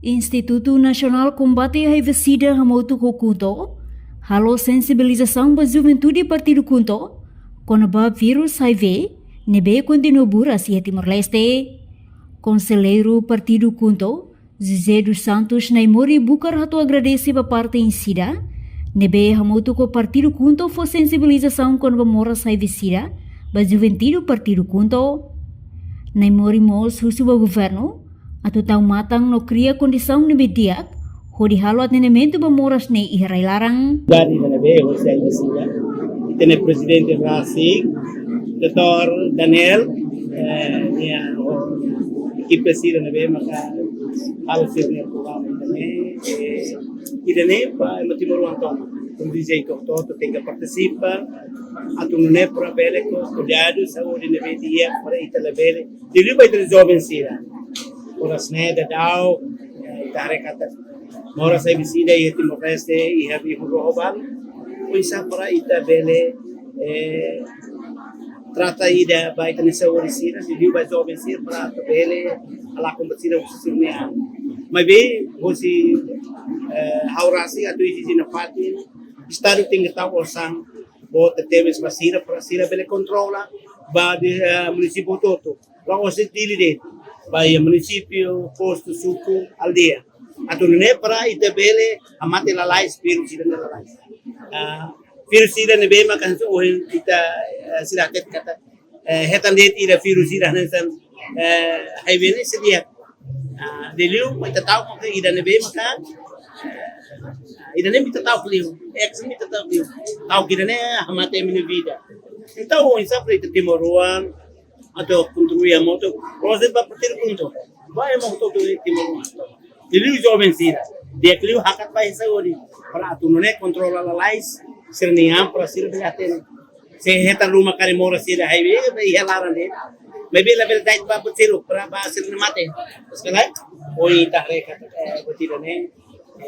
Instituto Nasional Combate HIV SIDA Hamotu Kunto, halo sensibilização para juventude Partido Kunto, conaba vírus HIV, nebe continua burasi Timor-Leste. Conselheiro Partido Kunto, José dos Santos Naimori Bukar hatu agradece para parte em SIDA, nebe Hamotu ko Partido Kunto for sensibilização conaba moras HIV SIDA, para juventude Partido Kunto. Naimori mos husu ba governo, atau tahu matang no kria kondisão ni mediak, hodi halo atendimento ba moras ne iharai larang. Dari na be Jose Alvesida, itene presidente Rasik, Dr. Daniel, niya equipe sira na be maka halo sir niya programa itene pa Timor Antônio, como dizem que todo tem que participar, atu não é para bele com cuidado saúde na be dia para itala bele, dili ba itala jovem sira. Oras neda daw itare kata mora sa bisida i Timor-Leste i habi huroban uisa para ita bele trata ida baita nessa orisira di ba jovem sir para bele ala kombatira ususirnia mas be hosi haurasi atu isi na fatin estado tinga taw osang bota temes masira para sira bele controla ba de município toto lá osi dili by município, posto, suco, aldeia. Atau ne para ita bele amate lalais virus sida lalais. Virus sida ne be makan so ita sida kata hetan det ida virus sida hansan haibene sedia. Deliu ita tahu maka ida ne be maka ida ne mita tahu kliu, ex mita tahu kliu. Tahu kira ne amate mini vida. Então isso para ita Timoruan atau construir a moto, proses para partir punto. Vai a moto do Timor. Ele jovem sira. Dia que ele hakat vai saúde para tu não é controlar a lais, ser nem para ser belaten. Se reta rumah kare mora sira highway, vai helaran de. Maybe level dait para partir para ser mate. Sekarang, oi tak reka bertira ne.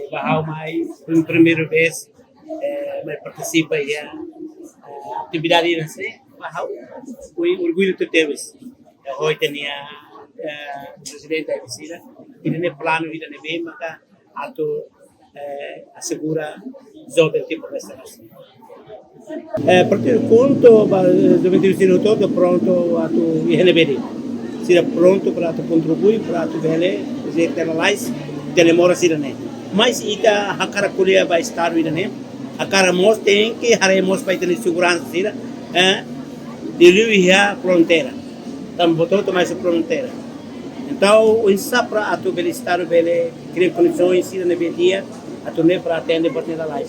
Bahau mai primeira vez mai participa ya atividade nesse. Bahau, oi orgulho de teres. Hoy tenia presidente da visita, ele ne plano vida ne bem, maka ato assegura jovem tipo dessa. Partido Kunto, jovem sino todo pronto ato ihene bedi. Sira pronto para ato contribuir para ato vele, jeito na lais, telemora sira ne. Mas ita hakara kuliah ba estar vida ne. Hakara mos tem que haremos para ter segurança sira. Dili a fronteira, também todo mais a fronteira. Então, o insapra a tu bele estar bele criar condições na dia, a tu nem para atender por nada lá.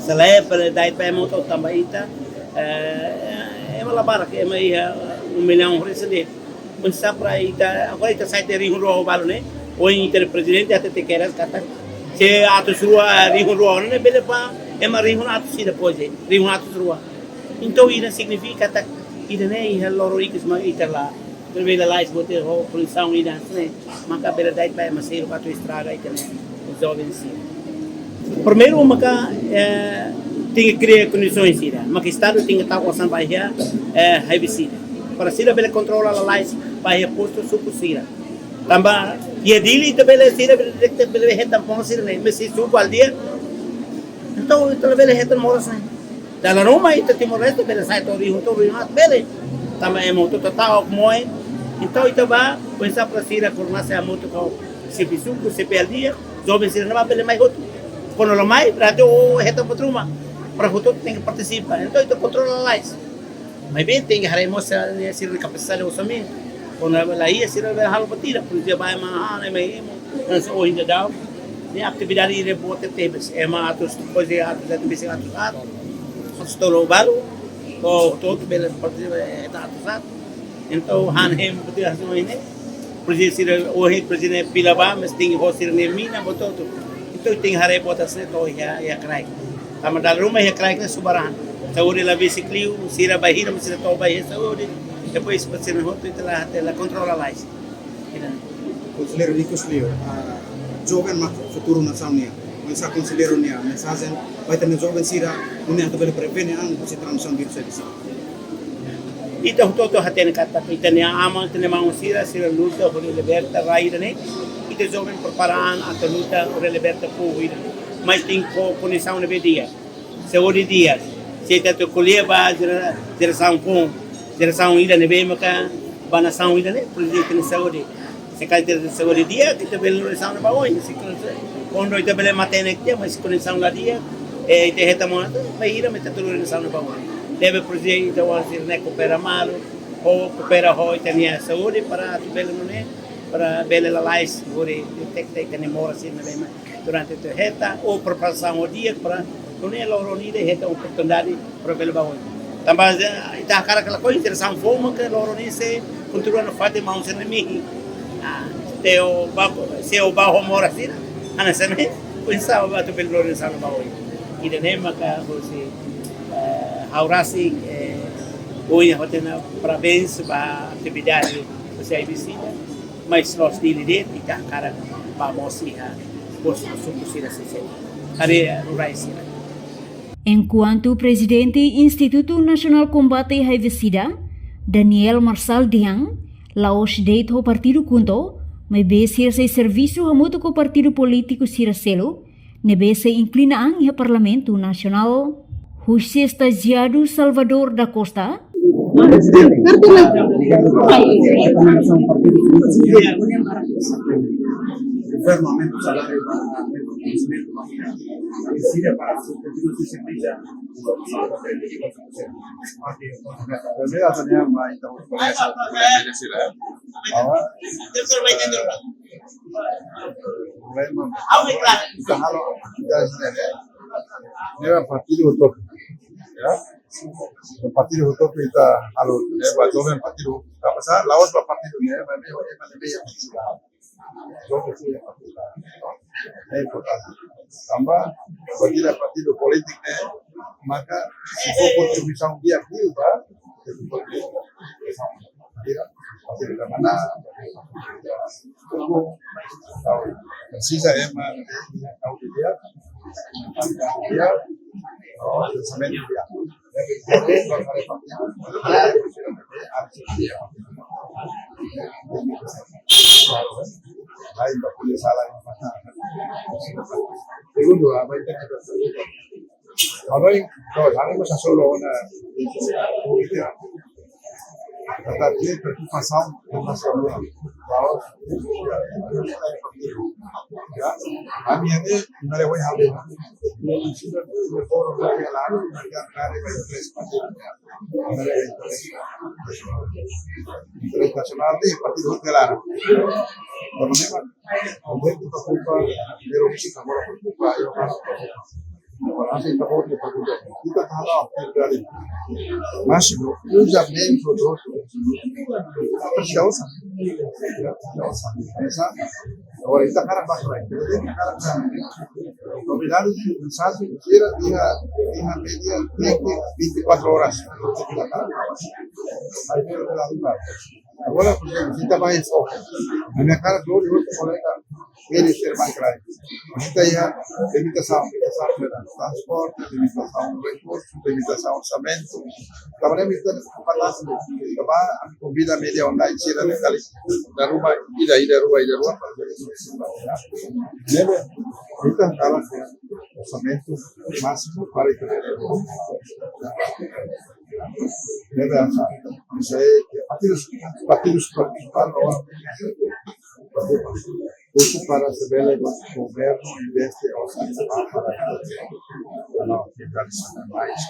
Se lá para dar para moto também ita, é uma labara que é mais 1 milhão de reais. O insapra ita agora ita sai de rio rojo balo né? O inter presidente até te querer kata, se a tu sua rio rojo né bele pa é mais rio a tu se depois rio a tu sua. Então isso significa que isso não é loro ikis mas isso lá berbeda lá bote ho poluição isso né maka beredai vai masir para tu estraga itu né os jovens sim primeiro maka tem que criar condições sim maka estado tem que estar usando vai herbicida para se bele controlar a lais vai posto sucusira também e dili itu bele sira bele hetam ponsir né mas se suco al dia então itu bele hetam moras né dalam rumah itu Timor-Leste bela sai tori hat bele também é moto total moe então itu ba pensa para sira corna se a moto com se bisuco se perdia jovem sira não vai bele mais outro quando lo mais para o reta patruma para o tem que participar então itu controla lá mas bem tem que haremos se capacidade o somente quando ela ia sira bela halo patira por dia vai mahal mais mas hoje ainda dá de atividade de bote tebes é mais atos coisa atos da bicicleta atos stolo baru, ko todo bela partida eta atusat. Então hanem betul semua ini. Presiden ohi presiden pilaba mesti hosir nemina betul tu. Itu ting hare botas to ya krai. Tama dal rumah ya krai ke subaran. Sauri la bicicliu, sira bahira mesti to bahir sauri. Depois presiden hotu itulah tela controla lais. Conselheiro Nicos Leo, jovem mak futuro nasional. Masa conselheiro nia mensagem vai ter jovem sira unia to bele prevene ang se transmissão vírus esse. Ito todo haten kata ita nia ama tene mau sira luta holi liberta raida ne ita jovem preparando a luta por liberta pública, mas tem conexão na dia. Saúde dia. Se ita tu colher ba geração com geração ida na bem maka banação ida né, presidente na saúde. Se cai ter saúde dia, kita bela conexão na baoi. Se quando ita bela matene que mas conexão lá dia, ita reta monata, vai ir a meter tudo conexão na baoi. Deve presidente o ansir né coopera malo, ou coopera ho ita nia saúde para tu bela não né, para bela la lais, ori detecta que nem mora assim na bem durante tu reta ou preparação o dia para não é loro ni de reta oportunidade para bela baoi. Também ita cara aquela coisa interessante forma que loro ni se continua no fato de mãos inimigo. Se o bairro mora assim, ana sene, pensava batu pelo Lorenzo no bairro. E de nem maka você haurasi hoje hotena parabéns para atividade você aí visita, mas nós dele de kita cara para mostrar posso sumber se hari rurais. Enquanto o presidente Instituto Nacional Combate à HIV/SIDA, Daniel Marçal Diang, laos date ho partido kunto, may bese sa serviço hamuto ko partido político Siracelo, ne bese inclinaan iha Parlamento Nacional. José Estagiado Salvador da Costa. Governo aumenta o salário para o conhecimento da minha Síria para a continua se servir a partido utópico, o partido utópico está a lo que partido está pasando, la otra partido é importante. Tambah bagi partido politik maka si contribuição dia juga partido da mana precisa tahu dia pensamento dia lain tak boleh salah. Segundo, apa yang kita lakukan? Kalau yang masa solo na kata dia terpasang nasional. Kalau ya, kami ini melewati hal ini. Sudah forum yang lalu yang ada internasional di partido hotelar. Kalau memang objek itu preocupa, pero kita mau preocupa, yo Así está por el partido. Kita tahu dari masih usa menos outros. Jauh agora está cara baixo aí. Novidade de mensagem era dia media 24 horas. Aí pelo lado. Agora kita mais foco. Na minha cara do outro colega ele ser mais claro. Kita ya limitação transporte, limitação recursos, limitação orçamento. Trabalhamos fantástico. A convida média online tira da rua ida rua para ver isso. Deve kita cara orçamento máximo para itu. Deve achar. Saya partidos participaram isso para saber o governo investe orçamento para a finalização mais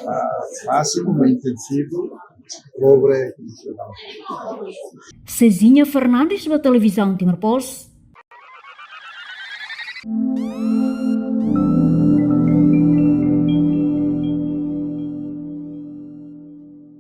máximo intensivo sobre Cezinha Fernandes da televisão Timor Post.